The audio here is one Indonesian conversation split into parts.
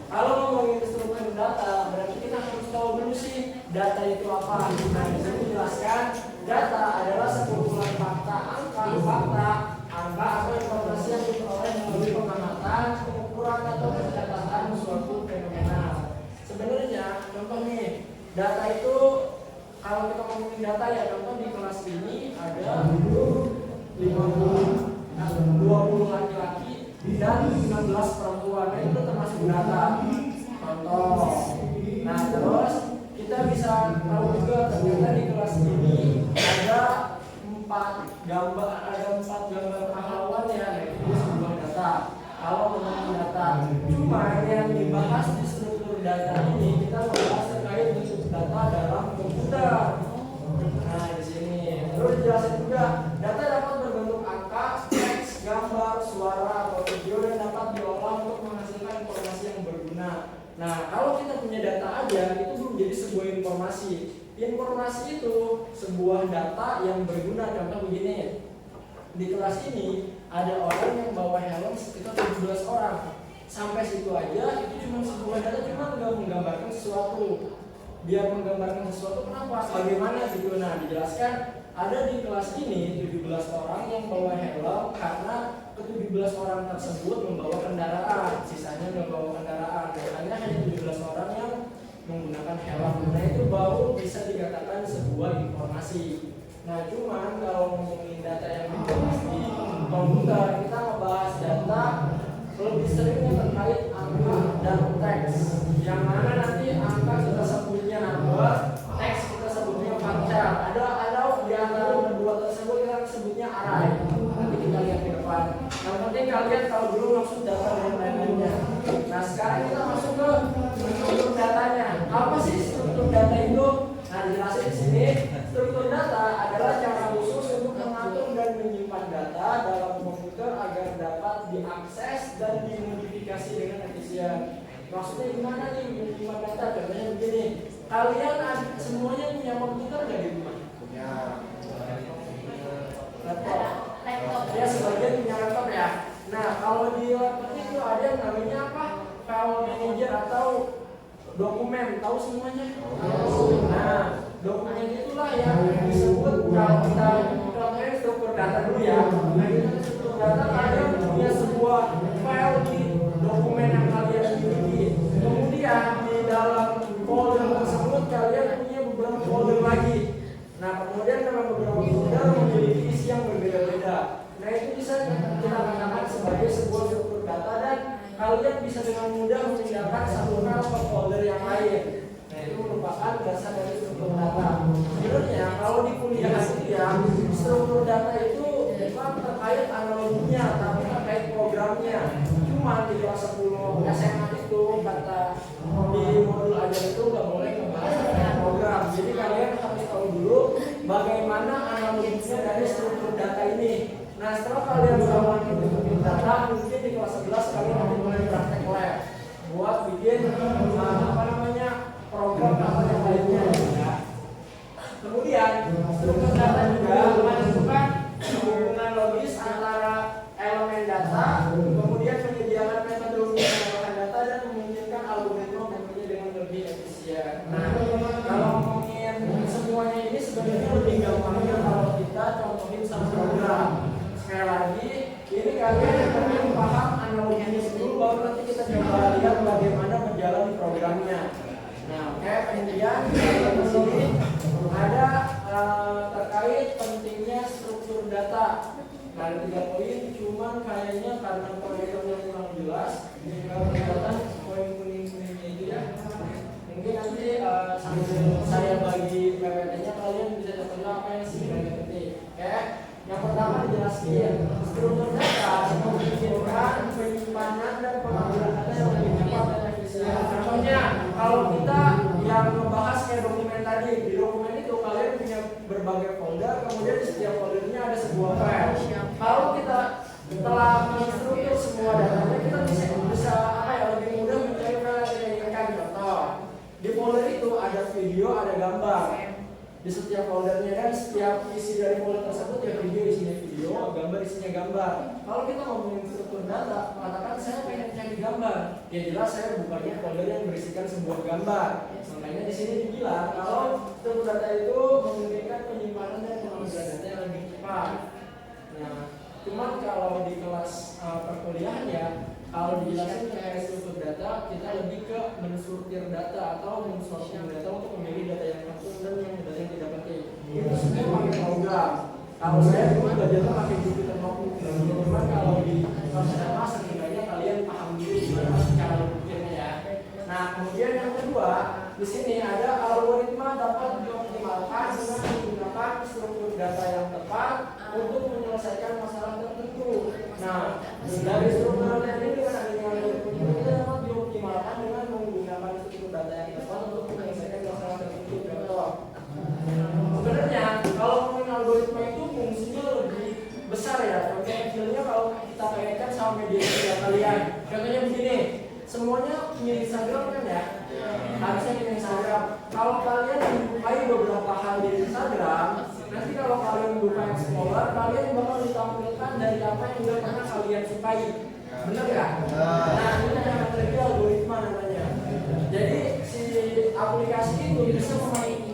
Kalau ngomongin struktur data, berarti kita harus tahu dulu sih data itu apa. Nah, di sini dijelaskan data adalah sekumpulan fakta, angka atau informasi yang diperoleh melalui pengamatan, pengukuran atau pencatatan suatu fenomena. Sebenarnya, contoh nih, data itu kalau kita ngomongin data ya, contoh di kelas ini ada 20 laki-laki dan 16 perempuan. Nah, itu termasuk data. Contoh. Nah, terus kita bisa tahu juga ternyata di kelas ini ada 4 gambar pahlawan ya, itu sebuah data. Kalau ngomongin data, cuma yang dibahas di struktur data ini kita membahas terkait bentuk data dalam komputer. Nah, di sini terus dijelasin juga data dapat berbentuk angka, teks, gambar, suara atau video yang dapat diolah untuk menghasilkan informasi yang berguna. Nah, kalau kita punya data aja itu belum jadi sebuah informasi. Informasi itu sebuah data yang berguna. Contoh begini, di kelas ini ada orang yang bawa helm sekitar 17 orang. Sampai situ aja itu cuma sebuah data, cuma nggak menggambarkan sesuatu. Dia menggambarkan sesuatu kenapa? Bagaimana gitu? Nah, dijelaskan ada di kelas ini 17 orang yang bawa helm karena ke-17 orang tersebut membawa kendaraan, sisanya nggak bawa kendaraan. Makanya hanya 17 orang yang menggunakan helm. Nah, itu baru bisa dikatakan sebuah informasi. Nah, cuman kalau ngomongin data yang dibahas di komputer, kita ngebahas data lebih seringnya terkait angka dan teks. Yang mana nanti angka kita sebutnya number, teks kita sebutnya faktor. Ada di antara kedua tersebut kita sebutnya array. Nanti kita lihat ke depan. Yang penting kalian tahu dulu maksud data dan lain-lainnya. Nah, sekarang kita masuk ke struktur datanya. Apa sih struktur data itu? Nah, dijelasin di sini. Struktur data adalah cara khusus untuk mengatur dan menyimpan data dalam komputer agar dapat diakses dan dimodifikasi dengan efisien. Maksudnya gimana nih menyimpan data? Contohnya begini. Kalian semuanya punya komputer nggak di rumah? Punya. Laptop. Ya, sebagian punya laptop ya. Nah, kalau di laptop itu ada yang namanya apa? File manager atau dokumen. Tahu semuanya? Nah, dokumen itulah yang disebut kalau kita contohnya struktur data dulu ya. Nah, kita struktur data kalian punya sebuah file di dokumen yang kalian miliki. Kemudian di dalam folder tersebut kalian punya beberapa folder lagi. Nah, kemudian dalam beberapa folder memiliki isi yang berbeda-beda. Nah, itu bisa kita katakan sebagai sebuah struktur data dan kalian bisa dengan mudah memindahkan satu file ke folder yang lain. Nah, itu merupakan dasar dari struktur data. Sebenarnya kalau di kuliah itu ya, struktur data itu bukan terkait analoginya, tapi terkait programnya. Cuma di kelas 10 SMA itu kata di modul ajar itu nggak boleh ngebahas terkait program. Jadi kalian harus tahu dulu bagaimana analoginya dari struktur data ini. Nah, setelah kalian tahu struktur data, mungkin di kelas 11 kalian nanti mulai praktek lab buat bikin program atau yang lainnya ya. Kemudian struktur data juga menentukan hubungan logis antara elemen data, kemudian menyediakan metodologi pengolahan data dan memungkinkan algoritma bekerja dengan lebih efisien. Nah, kalau ngomongin semuanya ini sebenarnya lebih gampangnya kalau kita contohin satu program. Sekali lagi, ini kalian perlu paham analoginya dulu, baru nanti kita coba lihat bagaimana berjalan programnya. karena proyektornya kurang jelas, kelihatan poin kuning-kuningnya itu ya. Mungkin nanti sambil saya bagi PPT-nya kalian bisa contoh apa yang sebenarnya penting. Oke, yang pertama dijelasin struktur data memungkinkan penyimpanan dan pengambilan data yang lebih cepat dan efisien. Contohnya, kalau kita yang membahas kayak dokumen tadi, di dokumen itu kalian punya berbagai folder, kemudian di setiap foldernya ada sebuah file. Kalau kita telah menstruktur semua datanya, kita bisa apa ya, lebih mudah mencari file yang kita inginkan. Contoh, di folder itu ada video, ada gambar di setiap foldernya, dan setiap isi dari folder tersebut ya video isinya video, gambar isinya gambar. Kalau kita ngomongin struktur data, mengatakan saya pengen cari gambar, ya jelas saya bukannya folder yang berisikan sebuah gambar. Makanya di sini dibilang kalau struktur data itu memungkinkan penyimpanan dan pengambilan data yang lebih cepat. Nah, cuman kalau di kelas perkuliahan ya, kalau dijelasin mengenai struktur data, kita lebih ke mensortir data atau mensortir data untuk memilih data yang penting dan yang data yang tidak penting. Itu sebenarnya pakai program. Kalau saya dulu belajarnya pakai Jupyter Notebook, cuman kalau di SMA setidaknya kalian paham dulu gimana cara berpikirnya ya. Nah, kemudian yang kedua, di sini ada algoritma dapat dioptimalkan dengan menggunakan struktur data yang tepat untuk menyelesaikan masalah tertentu. Nah, dari struktur data ini dengan adanya algoritma kita dapat dioptimalkan dengan menggunakan struktur data yang tepat untuk menyelesaikan masalah tertentu. Contoh, sebenarnya kalau menggunakan algoritma itu fungsinya lebih besar ya. Contoh kecilnya kalau kita kaitkan sama media sosial kalian. Contohnya begini, semuanya punya Instagram kan ya? Harusnya punya Instagram. Kalau kalian menyukai beberapa hal di Instagram, nanti kalau kalian buka Explorer, kalian bakal ditampilkan dari apa yang udah pernah kalian sukai. Bener ya? Nah, ini yang terjadi algoritma namanya. Jadi si aplikasi itu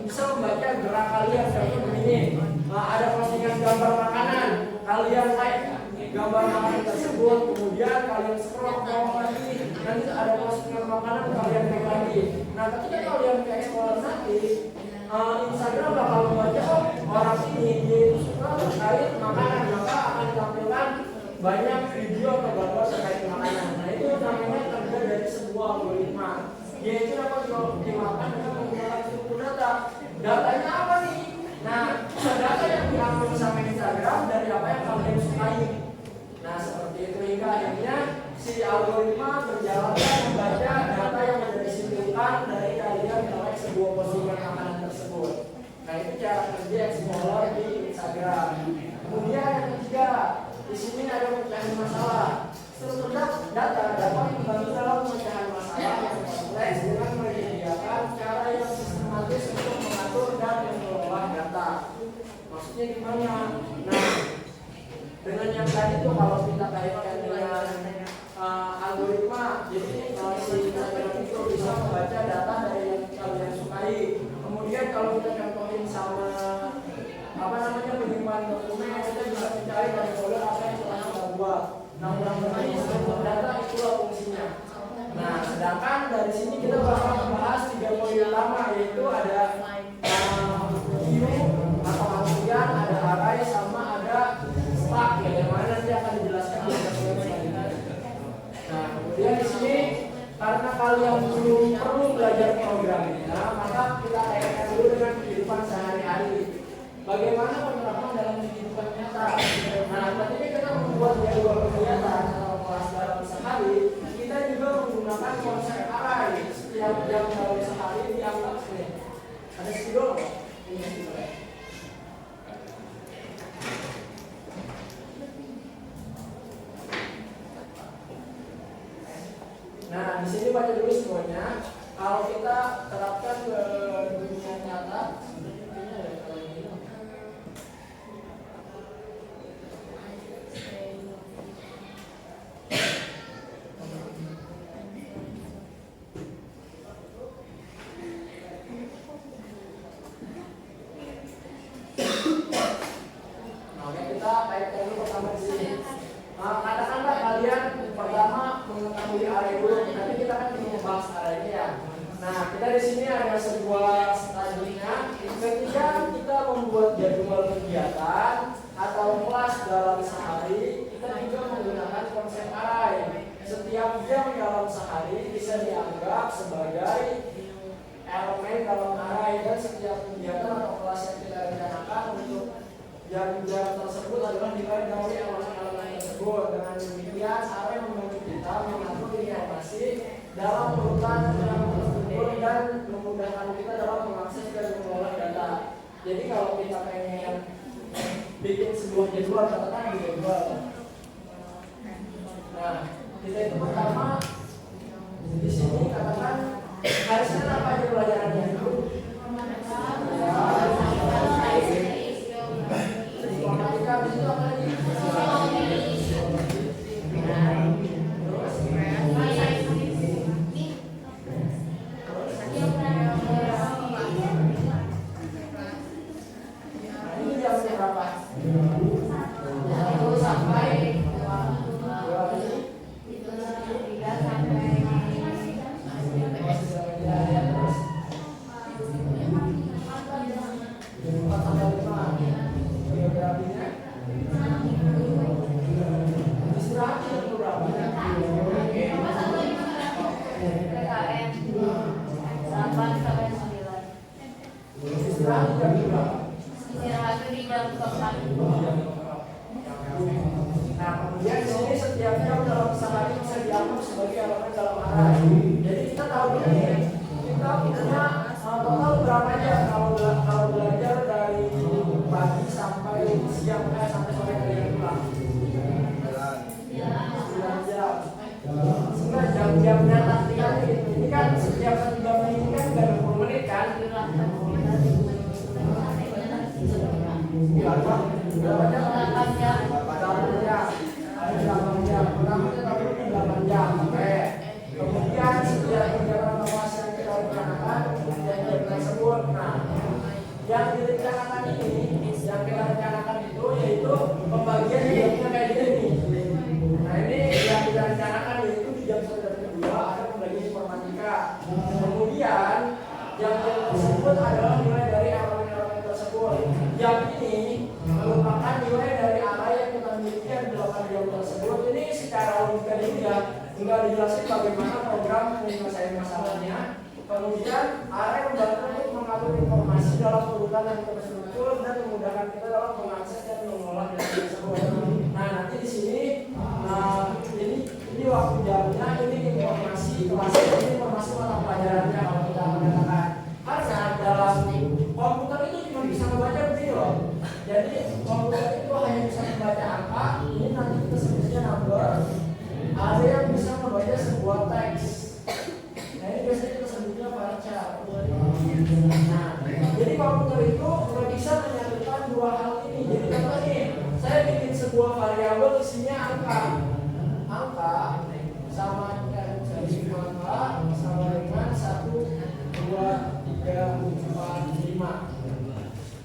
bisa membaca gerak kalian. Contoh begini, ada postingan gambar makanan, kalian like gambar makanan tersebut, kemudian kalian scroll ke bawah lagi, nanti ada postingan makanan, kalian klik lagi. Nah, ketika kalian ke Explorer nanti, Instagram bakal membaca orang ini dia itu suka terkait makanan, maka akan ditampilkan banyak video atau gambar terkait makanan. Nah, itu namanya kerja dari sebuah algoritma. Yaitu dapat dioptimalkan dengan menggunakan struktur data. Datanya apa nih? Nah, data yang diambil sama Instagram dari apa yang kalian sukai. Nah, seperti itu hingga akhirnya si algoritma berjalankan membaca data yang menjadi simpulkan dari kalian dalam sebuah postingan makanan tersebut. Nah, itu cara kerja Explorer di Instagram. Kemudian yang ketiga, di sini ada pemecahan masalah. Struktur data dapat membantu dalam pemecahan masalah yang kompleks dengan menyediakan cara yang sistematis untuk mengatur dan mengelola data. Maksudnya gimana? Nah, dengan yang tadi itu kalau kita kaitkan dengan algoritma, jadi si Instagram itu bisa membaca data dari yang kalian sukai. Kemudian kalau kita contohin sama apa namanya penyimpanan dokumen, kita bisa mencari dari folder apa yang telah kita buat. Nah, mudah-mudahan struktur data itulah fungsinya. Nah, sedangkan dari sini kita bakal membahas 3 poin utama, yaitu ada view atau antrian, ada array, sama ada stack ya, yang mana nanti akan dijelaskan oleh teman-teman selanjutnya. Nah, kemudian di sini karena kalian belum perlu belajar programnya, maka kita kaitkan dulu dengan kehidupan sehari-hari. Bagaimana penerapan dalam kehidupan nyata? Nah, ketika kita membuat jadwal kegiatan atau kelas dalam sehari, kita juga menggunakan konsep array. Setiap jam dalam sehari dianggap nih. Ada spidol? Ini spidol. Nah, di sini baca dulu semuanya. Kalau kita terapkan ke dunia nyata, katakanlah kalian pertama mengetahui array dulu. Nanti kita akan membahas array ya. Nah, kita di sini ada sebuah stadinya. setiap kegiatan atau kelas yang kita rencanakan untuk jam-jam tersebut adalah nilai dari elemen-elemen tersebut. Dengan demikian, ARE membantu kita mengatur informasi dalam urutan yang terstruktur dan memudahkan kita dalam mengakses dan mengelola data. Jadi kalau kita pengen bikin sebuah jadwal, katakan di jadwal. Nah, kita itu pertama di sini katakan hari Senin apa aja pelajarannya? Informatika, habis itu apa lagi? Nah, kemudian di sini setiap jam dalam sehari bisa dianggap sebagai elemen dalam arah. Jadi kita tahu ini kita punya total berapa jam kalau belajar dari pagi sampai siang sampai sore kalian pulang. 9 jam. Sebenarnya jam-jamnya latihan gitu. Ini kan setiap 1 jam ini kan 20 menit kan? Berapa jam? 8 jam. 8 jam. Ada 8 jam. Pertamanya tapi 8 jam. Oke. Kemudian setiap kegiatan atau kelas yang kita rencanakan yang tersebut. Nah, yang direncanakan ini, yang kita rencanakan itu yaitu pembagian jamnya kayak gini. Nah, ini yang kita rencanakan yaitu di jam 1 dan 2 ada pembagian informatika. Kemudian yang tersebut adalah nilai dari elemen-elemen tersebut. Yang ini merupakan nilai dari arah yang kita miliki di 8 jam tersebut. Ini secara logika ini ya tinggal dijelasin bagaimana program menyelesaikan masalahnya. Kemudian arah membantu untuk mengatur informasi dalam urutan yang terstruktur dan memudahkan kita dalam mengakses dan mengolah data tersebut. Nah, nanti di sini ini waktu jamnya, ini informasi kelasnya, ini informasi mata pelajarannya kalau kita mengatakan. Karena dalam komputer itu cuma bisa membaca begini loh. Jadi komputer itu hanya bisa membaca angka, ini nanti kita sebutnya number. Ada yang bisa membaca sebuah teks. Nah, ini biasanya kita sebutnya bar chart. Nah, jadi komputer itu nggak bisa menyatukan dua hal ini. Jadi contoh nih, saya bikin sebuah variabel isinya angka sama dengan angka sama dengan 1, 2, 3, 4, 5.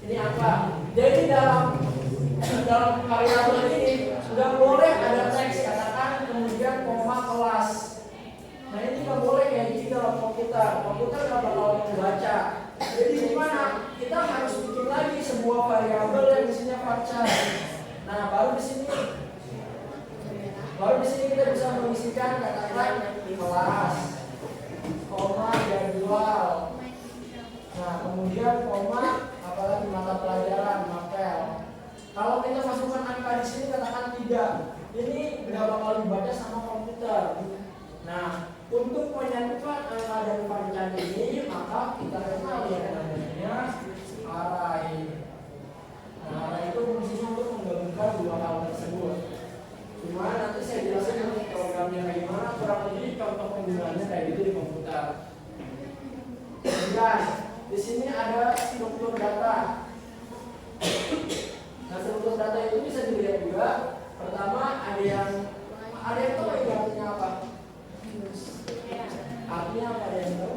Ini angka. Jadi dalam variabel ini nggak boleh ada teks katakan kemudian koma kelas. Nah, ini nggak boleh kayak gini dalam komputer nggak bakal membaca. Jadi gimana? Kita harus bikin lagi sebuah variabel yang isinya varchar. Nah, baru di sini kita bisa mengisikan katakan kelas, koma jadwal. Nah, kemudian koma apalagi mata pelajaran, mapel. Kalau kita masukkan angka di sini katakan 3, ini nggak bakal dibaca sama komputer. Nah, untuk menyatukan angka dan varchar ini, maka kita kenal yang namanya array. Nah, array itu fungsinya untuk menggabungkan dua hal tersebut. Cuma nanti saya jelasin untuk programnya kayak gimana, kurang lebih contoh penggunaannya kayak gitu di komputer. Kemudian di sini ada struktur data. Nah, struktur data itu bisa dilihat juga. Pertama ada yang tahu itu artinya apa? Artinya apa, ada yang tahu?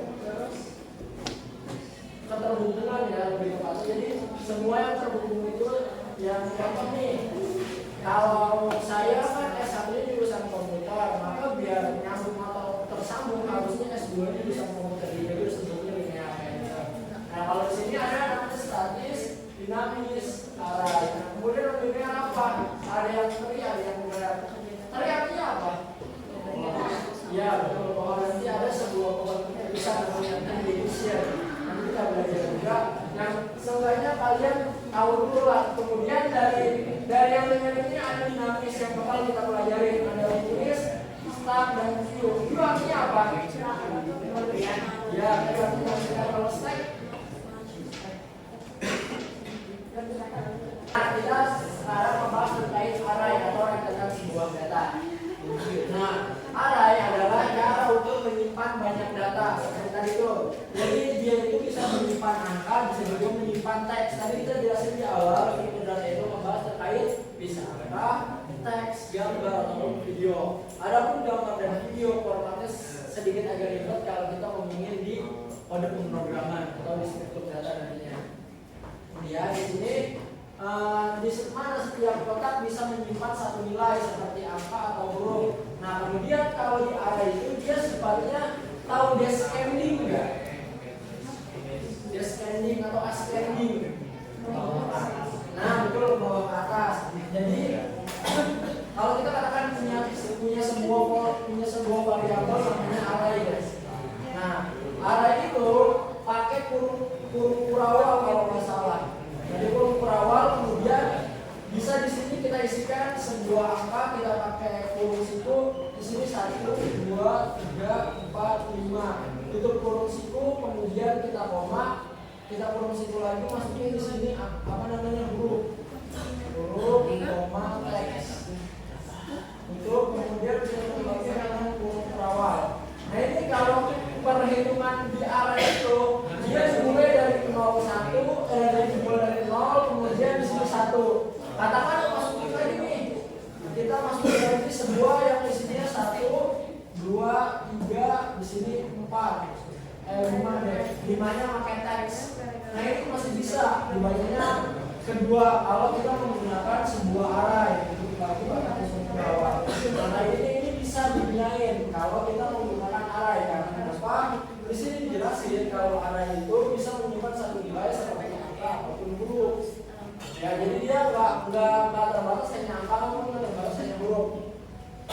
Keterhubungan ya lebih tepatnya. Jadi semua yang terhubung itu yang contoh nih. Kalau saya kan S1-nya jurusan komputer, maka biar nyambung atau tersambung harusnya S2-nya jurusan komputer. Jadi sebetulnya linear kayak gitu. Nah, kalau di sini ada namanya statis, dinamis, array. Nah, kemudian linear apa? Ada yang teri, ada yang berat. Teri artinya apa? Ya, betul. Bahwa nanti ada sebuah pohon bisa namanya division. Nanti kita belajar juga. Yang kalian tahu dulu lah. Kemudian dari yang ini ada dinamis yang bakal kita pelajari, ada tulis, start dan view. View artinya apa? Ya, kalau stack. Nah, kita sekarang membahas terkait array atau rentetan sebuah data. Nah, array adalah cara untuk menyimpan banyak data seperti tadi itu. Jadi dia itu bisa menyimpan angka, bisa juga menyimpan teks. Tadi kita jelasin di awal, itu data itu membahas terkait bisa angka, teks, gambar atau video. Adapun gambar dan video formatnya sedikit agak ribet kalau kita ngomongin di kode pemrograman atau di struktur data nantinya. Kemudian di sini di mana setiap kotak bisa menyimpan satu nilai seperti angka atau huruf. Nah, kemudian kalau di array itu dia sebenarnya tahu descending enggak? Descending atau ascending. Nah, betul, bawah ke atas. Jadi kalau kita katakan punya sebuah variabel namanya array, guys. Nah, array itu pakai kurung kurawal kalau nggak salah. Jadi kurung kurawal, kemudian bisa di sini kita isikan sebuah angka, kita pakai kurung siku. Di sini 1, 2, 3, 4, 5. Tutup kurung siku, kemudian kita koma, kita kurung siku lagi, masukin di sini apa namanya huruf, koma, teks. Untuk kemudian kita lagi dengan kurung kurawal. Nah, ini kalau perhitungan di array itu dia dimulai dari 0, 0, kemudian di sini 1. Katakan masukin lagi nih, kita masukin lagi sebuah yang isinya 1, 2, 3, di sini 4, 5 deh, 5-nya pakai teks. Nah, itu masih bisa dibacanya kedua kalau kita menggunakan sebuah array itu bagi struktur awal. Nah, ini bisa dibilangin kalau kita menggunakan array karena kenapa? Di sini dijelasin kalau array itu bisa menyimpan satu nilai seperti angka ataupun huruf. Ya, jadi dia nggak terbatas hanya angka maupun nggak terbatas hanya huruf.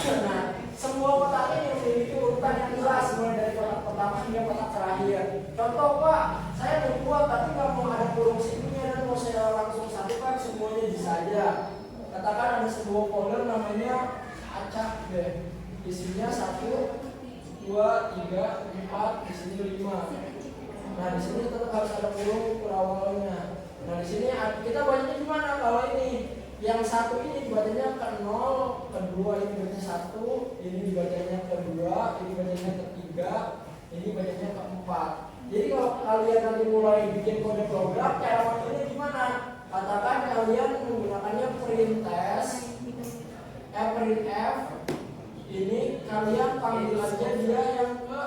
Nah, semua kotaknya yang memiliki urutan yang jelas mulai dari kotak pertama hingga kotak terakhir. Contoh, Pak, saya mau buat tapi nggak mau ada kurung sikunya dan mau saya langsung satukan semuanya bisa aja. Katakan ada sebuah folder namanya acak deh. Isinya 1, 2, 3, 4, di sini 5. Nah, di sini tetap harus ada kurung kurawalnya. Nah, di sini kita bacanya gimana kalau ini? Yang 1 ini dibacanya ke 0, kedua ini dibacanya 1, ini dibacanya ke 2, ini bacanya ke 3, ini bacanya ke 4. Jadi kalau kalian nanti mulai bikin kode program, cara makanya gimana? Katakan kalian menggunakannya printf, ini kalian panggil aja dia yang ke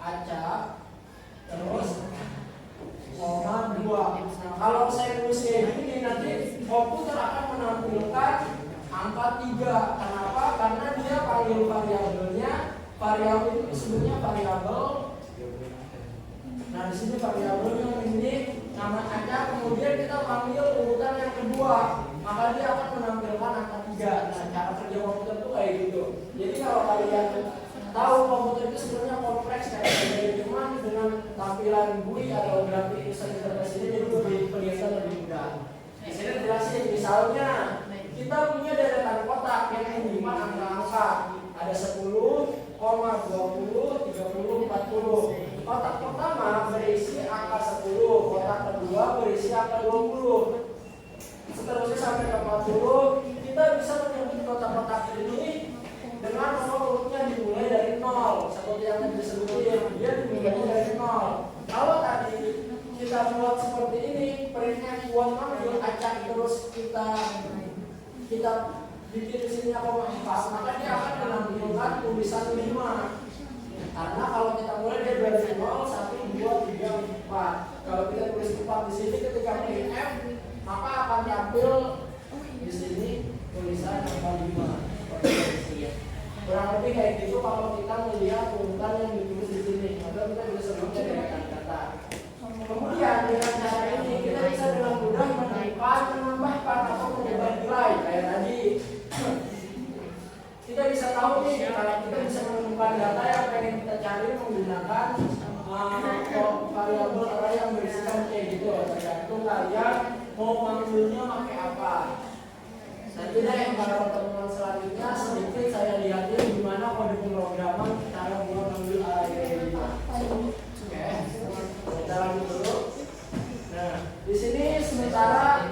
acak, terus koma 2. Kalau saya tulis kayak gini nanti komputer akan menampilkan angka 3. Kenapa? Karena dia panggil variabelnya, variabel itu sebenarnya variabel. Nah, di sini variabelnya ini nama acak, kemudian kita panggil urutan yang kedua, maka dia akan menampilkan angka 3. Nah, cara kerja komputer itu kayak gitu. Jadi kalau kalian tahu komputer itu sebenarnya kompleks kayak gini, cuman dengan tampilan GUI atau grafik user interface ini jadi lebih kelihatan lebih mudah. Nah, saya jelasin misalnya kita punya deretan kotak yang menyimpan angka-angka. Ada 10, 20, 30, 40. Kotak pertama berisi angka 10, kotak kedua berisi angka 20. Seterusnya sampai ke 40, kita bisa menyebut kotak-kotak ini dengan nomor urutnya dimulai dari 0. Seperti yang tadi disebutin, dia dimulai dari 0. Kalau tadi kita buat seperti ini, printf buat manggil acak, terus kita bikin di sini apa 4, maka dia akan menampilkan tulisan 5. Karena kalau kita mulai dari 0, 1, 2, 3, 4. Kalau kita tulis 4 di sini ketika printf, maka akan tampil di sini tulisan angka 5. Kurang lebih kayak gitu kalau kita melihat urutan yang ditulis di sini, maka kita bisa sebutnya dengan kata. Kemudian dengan cara ini kita bisa dengan mudah menaikkan, menambahkan atau mengubah nilai kayak tadi. Kita bisa tahu nih kalau kita bisa menemukan data yang pengen kita cari menggunakan variabel array yang berisikan kayak gitu, tergantung kalian mau manggilnya pakai apa. Nanti deh pada pertemuan selanjutnya sedikit saya lihatin gimana kode pemrograman cara buat manggil array kayak gitu. Oke, kita lanjut dulu. Nah, di sini sementara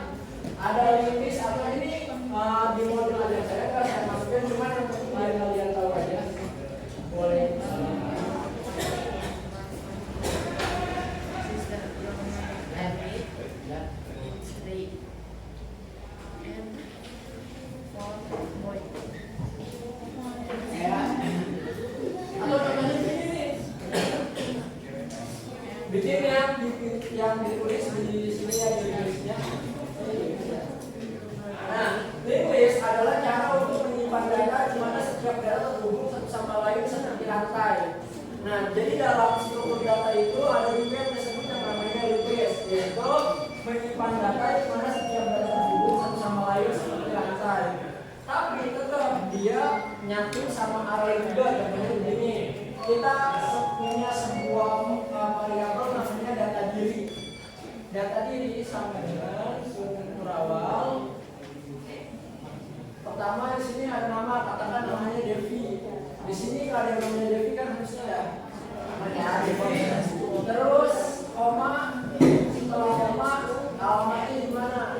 ada list atau ini di modul aja saya nggak saya masukin, cuman yang penting biar kalian tahu aja. Boleh. Bikin yang ditulis di sini ya di listnya. Nah, list adalah cara untuk menyimpan data di mana setiap data terhubung satu sama lain seperti rantai. Nah, jadi dalam struktur data itu ada juga yang disebut yang namanya list, yaitu menyimpan data di mana setiap data terhubung satu sama lain seperti rantai. Tapi tetap dia nyatu sama array juga, contohnya begini. Kita punya sebuah variabel namanya data diri. Data diri sama dengan struktur awal. Pertama di sini ada nama, katakan namanya Devi. Di sini kalau yang namanya Devi kan harusnya ya namanya Devi. Terus koma, setelah koma alamatnya di mana?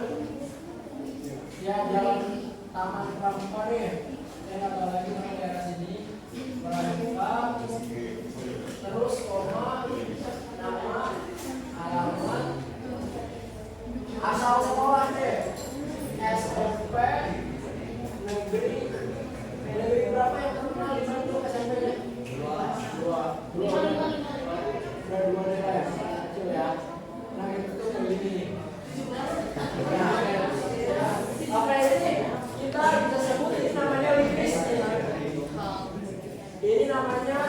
Ya Jalan Taman Pramuka nih. Saya nggak tahu lagi nama daerah sini. Pramuka. Terus koma, nama, alamat, asal sekolah deh. SMP negeri berapa yang terkenal di sana tuh SMP-nya? Dua daerah ya, kecil ya. Nah itu tuh begini. Oke, ini kita bisa sebut ini namanya list. Ini namanya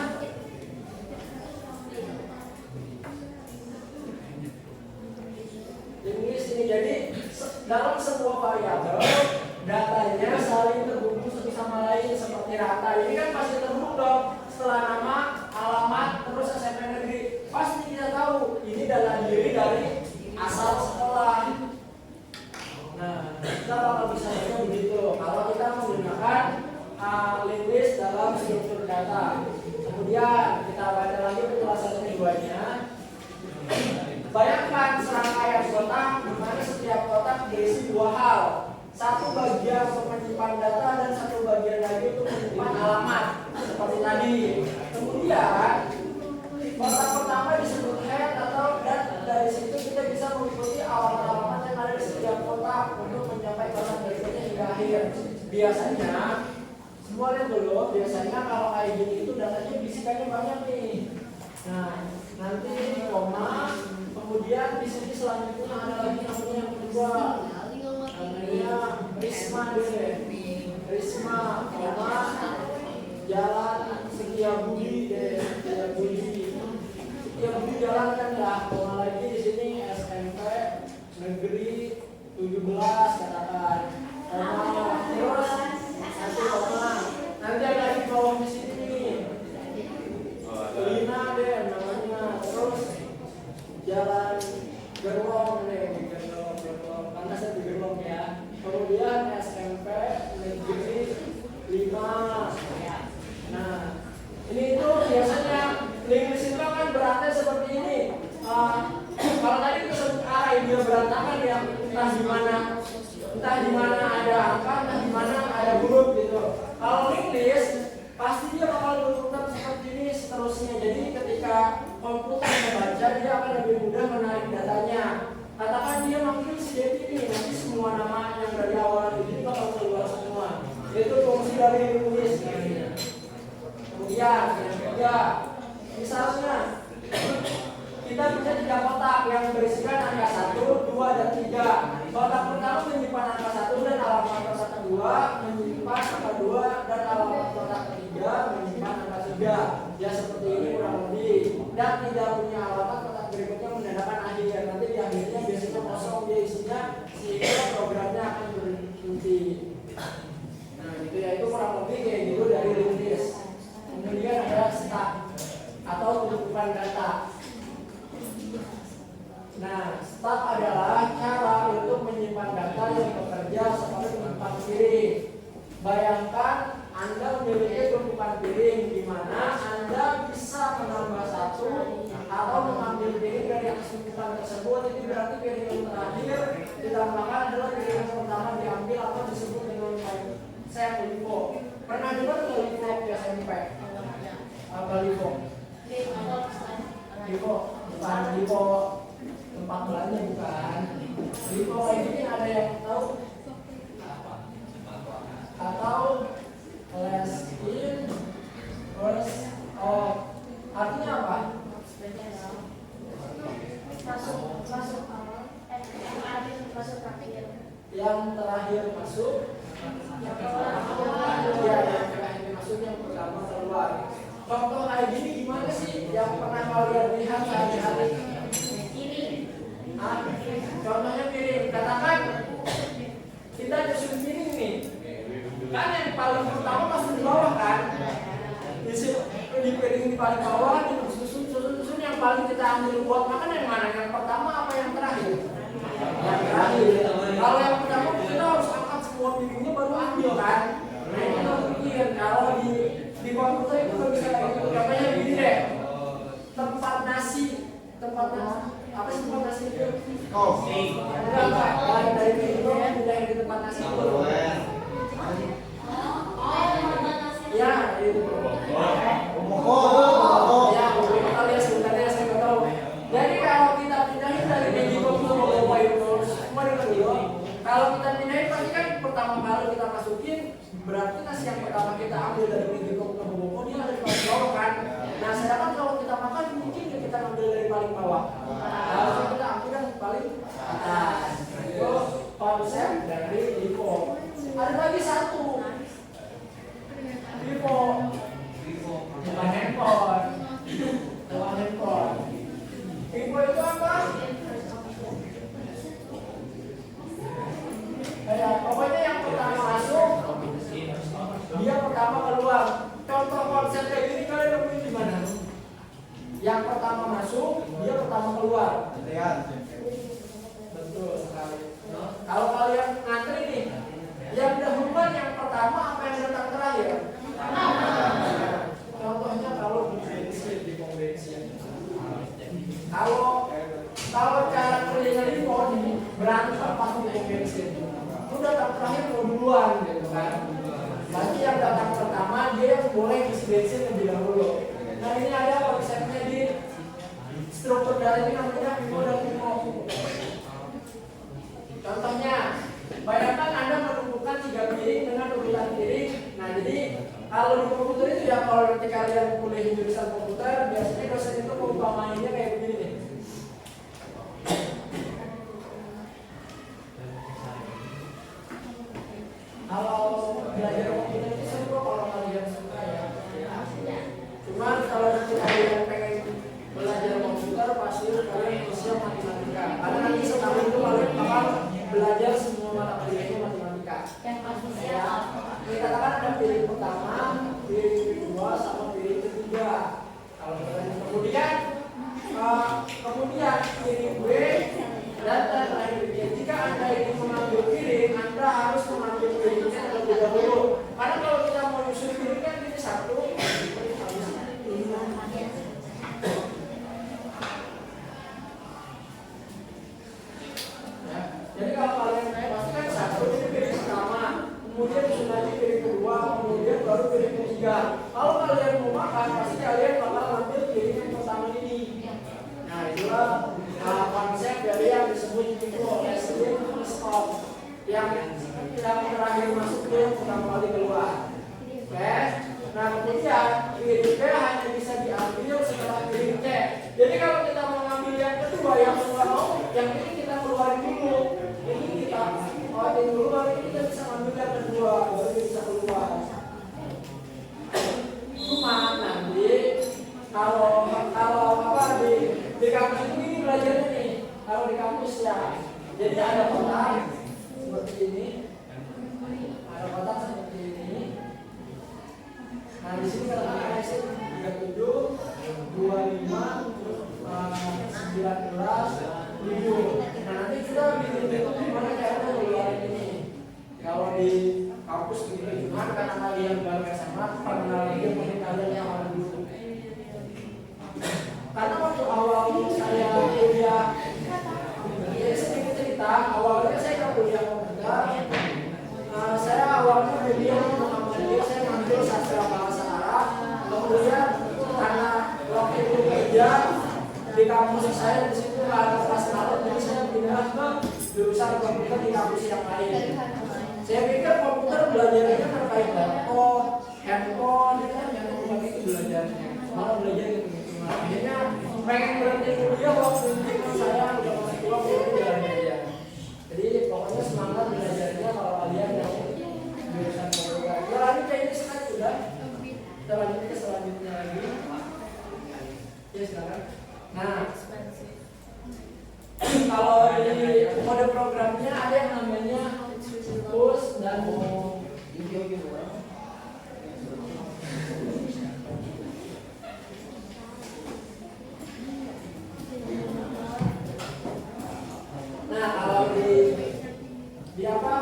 list ini. Jadi dalam sebuah variabel datanya saling terhubung satu sama lain seperti rantai. Ini kan pasti terhubung dong. Setelah nama, alamat, terus SMP negeri, pasti kita tahu ini data diri dari asal sekolah. Nah, kita bakal bisa baca begitu kalau kita menggunakan list dalam struktur data. Kemudian kita baca lagi penjelasan keduanya. Bayangkan serangkaian kotak di mana setiap kotak berisi dua hal. Satu bagian untuk menyimpan data dan satu bagian lagi untuk menyimpan alamat seperti tadi. Kemudian kotak pertama disebut head atau dan dari situ kita bisa mengikuti alamat-alamat yang ada di setiap kotak untuk mencapai kotak berikutnya hingga akhir. Biasanya semua lihat dulu, biasanya kalau kayak gini itu datanya bisikannya banyak nih. Nah, nanti ini koma, kemudian di sini selanjutnya ada lagi namanya yang kedua. Namanya Risma deh. Risma, koma, Jalan Setiabudi deh. Setiabudi jalan kan ya. Koma lagi di sini SMP negeri 17 katakan. Koma, terus nanti koma. Nanti ada lagi bawah di sini nih. Lina deh namanya. Terus Jalan Gerwong deh. Karena saya di Gerwong ya. Kemudian SMP negeri 5. Nah, ini itu biasanya list itu kan beratnya seperti ini. Kalau tadi itu sebut array, dia berantakan ya, entah di mana ada angka, entah di mana ada huruf gitu. Kalau list pasti dia bakal berurutan seperti ini seterusnya. Jadi ketika komputer membaca, dia akan lebih mudah menarik datanya. Katakan dia manggil si Devi ini, nanti semua nama yang dari awal ini bakal keluar semua. Itu fungsi dari list namanya. Kemudian yang ketiga, misalnya kita punya 3 kotak yang berisikan angka 1, 2, dan 3. Kotak pertama menyimpan angka 1 dan alamat kotak kedua menyimpan angka 2 dan alamat kotak ketiga menyimpan angka 3. Ya seperti ini kurang lebih. Dan tidak punya alamat kotak berikutnya menandakan akhir. Nanti di akhirnya biasanya kosong dia isinya sehingga programnya akan berhenti. Nah gitu ya, itu kurang lebih kayak gitu dari list. Kemudian ada stack atau tumpukan data. misalkan Anda memiliki tumpukan piring di mana Anda bisa menambah satu atau mengambil piring dari atas tumpukan tersebut, itu berarti piring yang terakhir ditambahkan adalah piring yang pertama diambil atau disebut dengan saya LIFO. Pernah dengar nggak LIFO di SMP? Apa LIFO? LIFO bukan LIFO tempat belanja, bukan. LIFO ini ada yang tahu? Atau less in first of, artinya apa? Yang terakhir masuk, yang terakhir masuk, yang pertama keluar. Contoh kayak gini gimana sih yang pernah kalian lihat sehari-hari? Contohnya piring. Katakan kita nyusun piring nih, kan yang paling pertama masuk di bawah kan? Di piring di paling bawah, susun yang paling kita ambil buat makan yang mana? Yang pertama apa yang terakhir? Yang terakhir. Kalau yang pertama kita harus angkat semua piringnya baru ambil kan? Nah itu harus pikir. Kalau di komputer itu nggak bisa kayak gitu. Contohnya gini deh, tempat nasi apa sih tempat nasi itu? Enggak, dari piring pindahin di tempat nasi dulu. Ya, itu. Ya, kita lihat sebentar ya, saya nggak tahu. Jadi kalau kita pindahin dari meja ke bawah itu, semua dulu. Kalau kita pindahin pasti kan pertama kali kita masukin, berarti nasi yang pertama kita ambil dari meja ke bawah dia ada di paling bawah kan. Nah, sedangkan kalau kita makan mungkin kita ambil dari paling bawah. Harusnya kita ambil yang paling atas. Itu konsep dari LIFO. Ada lagi satu. LIFO bukan handphone. LIFO itu apa? Pokoknya yang pertama masuk, dia pertama keluar. Contoh konsep kayak gini kalian nemuin di mana? Yang pertama masuk, dia pertama keluar. Betul sekali. Kalau kalian ngantri nih, yang dahuluan yang pertama apa yang datang terakhir? Contohnya kalau di pom bensin. Kalau cara kerjanya LIFO ini berantem pas di pom bensin. Itu datang terakhir mau duluan gitu kan. Berarti yang datang pertama dia yang boleh isi bensin lebih dahulu. Nah ini ada konsepnya di struktur dari ini namanya LIFO dan LIFO. Contohnya, bayangkan Anda menumpukan 3 piring dengan urutan piring. Nah jadi kalau di komputer itu ya, kalau nanti kalian kuliah jurusan komputer, biasanya dosen itu mengumpamainnya kayak begini nih. Kalau belajar komputer itu seru kalau kalian suka ya. Cuman kalau nanti kalian pengen belajar komputer, pasti kalian harusnya matematika. Karena nanti setahun itu kalian bakal belajar semua mata kuliahnya matematika. Ya, dikatakan ada piring pertama, piring kedua, sama piring ketiga. Kalau kemudian piring B dan terakhir B. Jika Anda ingin mengambil piring, Anda harus mengambil piringnya terlebih dahulu. Karena kalau kita mau nyusun piring kan ini satu. Jadi kalau kalian pastikan satu ini piring pertama, kemudian susun lagi piring kedua, kemudian baru piring ketiga. Kalau kalian mau makan, pasti kalian bakal ambil piring yang pertama ini. Nah itulah konsep dari yang disebut itu SIM stop, yang terakhir masuk dia yang pertama kali keluar. Oke. Nah kemudian piring B hanya bisa diambil setelah piring C. Jadi kalau kita mau ngambil yang kedua, yang nggak mau, yang ini kita keluarin dulu. Ini kita keluarin dulu, baru kita bisa ambil yang kedua, baru bisa keluar. Cuma nanti kalau apa di kampus ini belajarnya nih, kalau di kampus ya, jadi ada kotak seperti ini, ada kotak seperti ini. Nah di sini kalau ada 37, 25, 19, 7. Nah nanti kita bikin gimana caranya ngeluarin ini. Kalau di kampus begitu, cuman karena kalian kalian baru SMA, perkenalan diri mungkin kalian yang awal dulu. Karena waktu awal saya kuliah, ya sedikit cerita, awalnya saya nggak kuliah komputer. Saya awalnya media Muhammadiyah, saya ngambil sastra bahasa Arab. Kemudian karena waktu itu kerja di kampus saya di situ nggak ada kelas malam, jadi saya pindah ke jurusan komputer di kampus yang lain. Saya pikir komputer belajarnya terkait laptop, handphone, yang itu belajarnya, malah belajar gitu. Akhirnya pengen berhenti kuliah waktu itu saya udah masih tua, jadi jalan aja. Jadi pokoknya semangat belajarnya kalau kalian yang jurusan komputer. Ya lanjut kayak ini sekarang sudah. Kita lanjut ke selanjutnya lagi. Ya sekarang. Nah, kalau di kode programnya ada yang namanya push dan gitu. Nah, kalau di apa?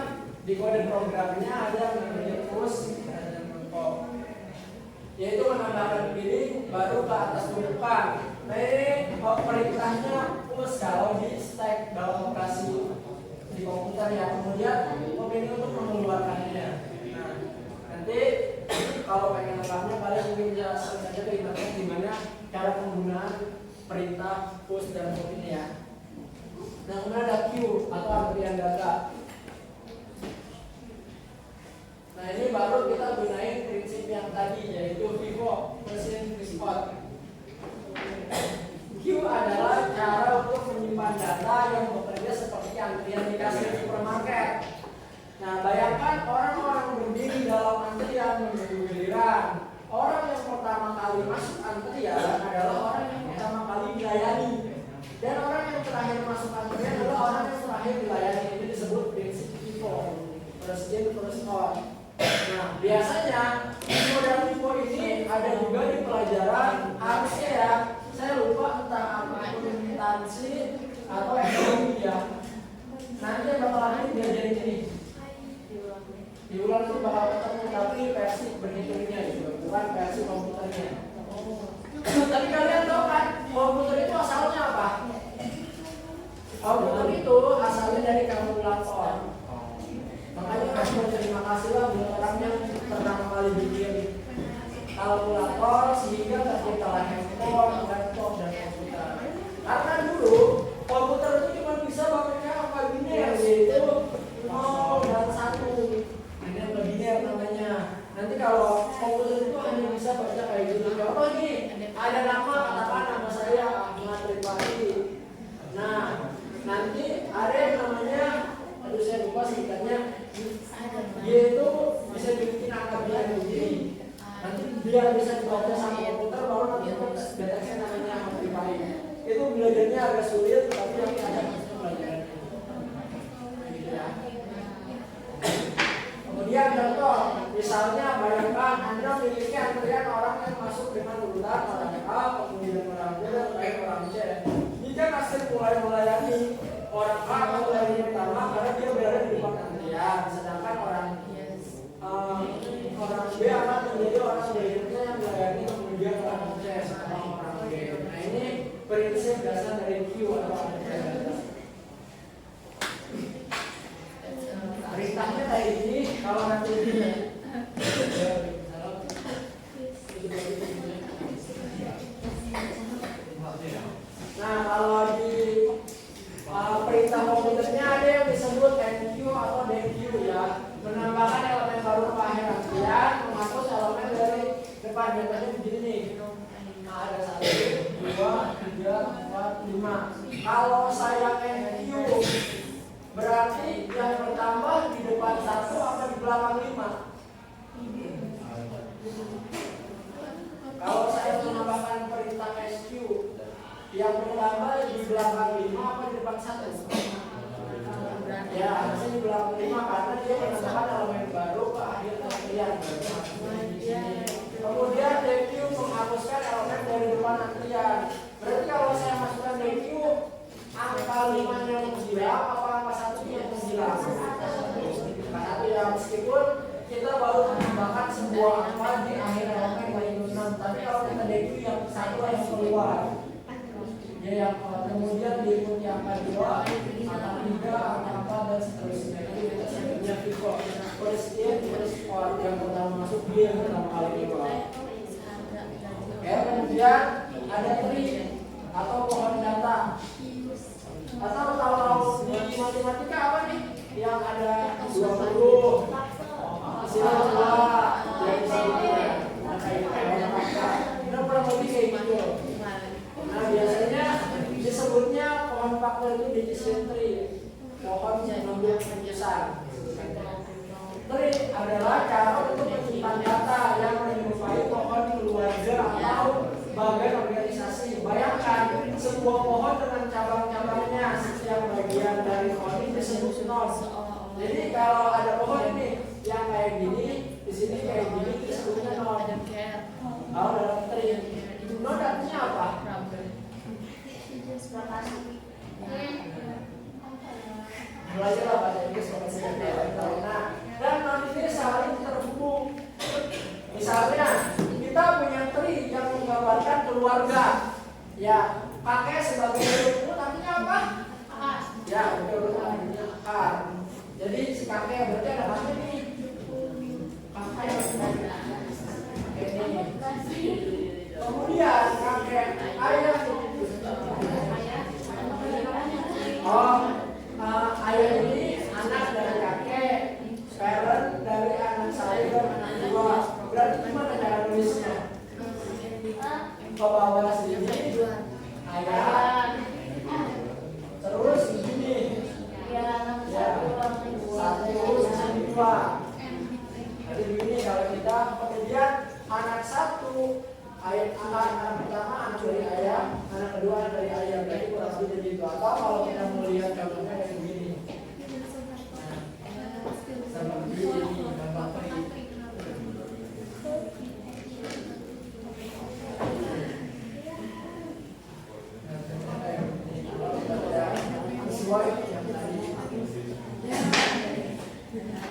Di kode programnya ada yang namanya push dan pop. Yaitu menambahkan pilih baru ke atas ke depan. Nah ini perintahnya push kalau di stack dalam operasi di komputer ya. Kemudian pop ini untuk mengeluarkannya. Nah nanti kalau pengen lengkapnya kalian mungkin bisa search saja ke internet gimana cara penggunaan perintah push dan pop ini ya. Nah kemudian ada queue atau antrian data. Nah ini baru kita gunain prinsip yang tadi yaitu VIVO, Machine Response. Queue adalah cara untuk menyimpan data yang bekerja seperti antrian di kasir supermarket. Nah bayangkan orang-orang berdiri dalam antrian menunggu giliran. Orang yang pertama kali masuk antrian adalah orang yang pertama kali dilayani. Dan orang yang terakhir masuk antrian adalah orang yang terakhir dilayani. Ini disebut prinsip VIVO, Machine Response. Nah, biasanya model info ini ada juga di pelajaran harusnya ya. Saya lupa entah apa akuntansi atau ekonomi ya. Nanti bakalan diajarin ini. Diulang itu bakal ketemu tapi versi berhitungnya gitu, bukan versi komputernya. Tapi kalian tahu kan komputer itu asalnya apa? Komputer itu asalnya dari kalkulator. Makanya aku berterima kasih lah buat orang yang pertama kali bikin kalkulator sehingga terciptalah handphone, laptop dan komputer. Karena dulu komputer itu cuma bisa pakai angka biner yaitu 0 dan 1. Ini angka biner namanya. Nanti kalau komputer itu hanya bisa baca kayak gitu. Contoh nih, ada nama katakan nama saya Ahmad Rifai. Nah, nanti ada yang namanya aduh saya lupa singkatnya. Dia itu bisa dibikin angka biar begini. Nanti biar bisa dibaca sama komputer baru nanti deteksi namanya amplify. Itu belajarnya agak sulit tapi nanti ada maksudnya pelajaran. Gitu ya. Kemudian contoh, misalnya bayangkan Anda memiliki antrian orang yang masuk dengan urutan orang A, kemudian orang B, dan terakhir orang C. Jika kasir mulai melayani orang A akan melayani pertama karena dia berada di depan antrian, sedangkan orang B akan menjadi orang berikutnya yang melayani kemudian orang C setelah orang B. Nah ini prinsip dasar dari queue atau antrian data. Perintahnya kayak gini, kalau nanti nah kalau di perintah komputernya ada yang disebut NQ atau DQ ya, menambahkan elemen baru ke akhir antrian, menghapus elemen dari depan. Contohnya begini nih. Nah ada 1, 2, 3, 4, 5. Kalau saya NQ berarti yang bertambah di depan 1 apa di belakang 5? Kalau saya menambahkan perintah SQ, yang bertambah di belakang 5 apa di depan 1? Ya, harusnya di belakang 5 karena dia menambahkan elemen baru ke akhir antrian. Kemudian DQ menghapuskan elemen dari depan antrian. Berarti kalau saya masukkan DQ, angka 5-nya menghilang apa angka 1-nya menghilang? Karena ya meskipun kita baru menambahkan sebuah angka di akhir elemen Y 6. Tapi kalau kita DQ yang satu yang keluar, ya yang kemudian diikuti angka 2, angka 3, angka 4 dan seterusnya. Jadi kita sebutnya pivot. First in, first out, yang pertama masuk dia yang pertama kali keluar. Ya, kemudian ada tree atau pohon data. Atau kalau di matematika apa nih? Yang ada 20, sila 2, yang sini. Nah, kita kurang lebih kayak gitu. Nah, biasanya disebutnya pohon faktor itu digit tree. Pohon yang mengambil keputusan. Tree adalah cara untuk menyimpan data yang menyerupai pohon keluarga atau bagian organisasi. Bayangkan sebuah pohon dengan cabang-cabangnya, setiap bagian dari pohon ini disebut node. Jadi kalau ada pohon ini yang kayak gini, di sini kayak gini disebutnya node. Kalau dalam tree, node artinya apa? Belajarlah bahasa Inggris kalau saya. Nah, dan node ini saling terhubung. Misalnya kita punya tree yang menggambarkan keluarga, ya pakai sebagai bentuk artinya apa? Ya betul, artinya akar. Jadi si kakek berarti ada kakek nih. Kakek ini. Kemudian kakek ayah. Ayah ini anak dari kakek, parent dari anak saya dan anak dua. Berarti gimana cara nulisnya? Ke bawah sini ayah, terus begini ya, satu sini dua. Jadi begini kalau kita kemudian anak satu, anak pertama anak dari ayah, anak kedua anak dari ayah. Berarti kurang lebih begitu. Atau kalau kita mulai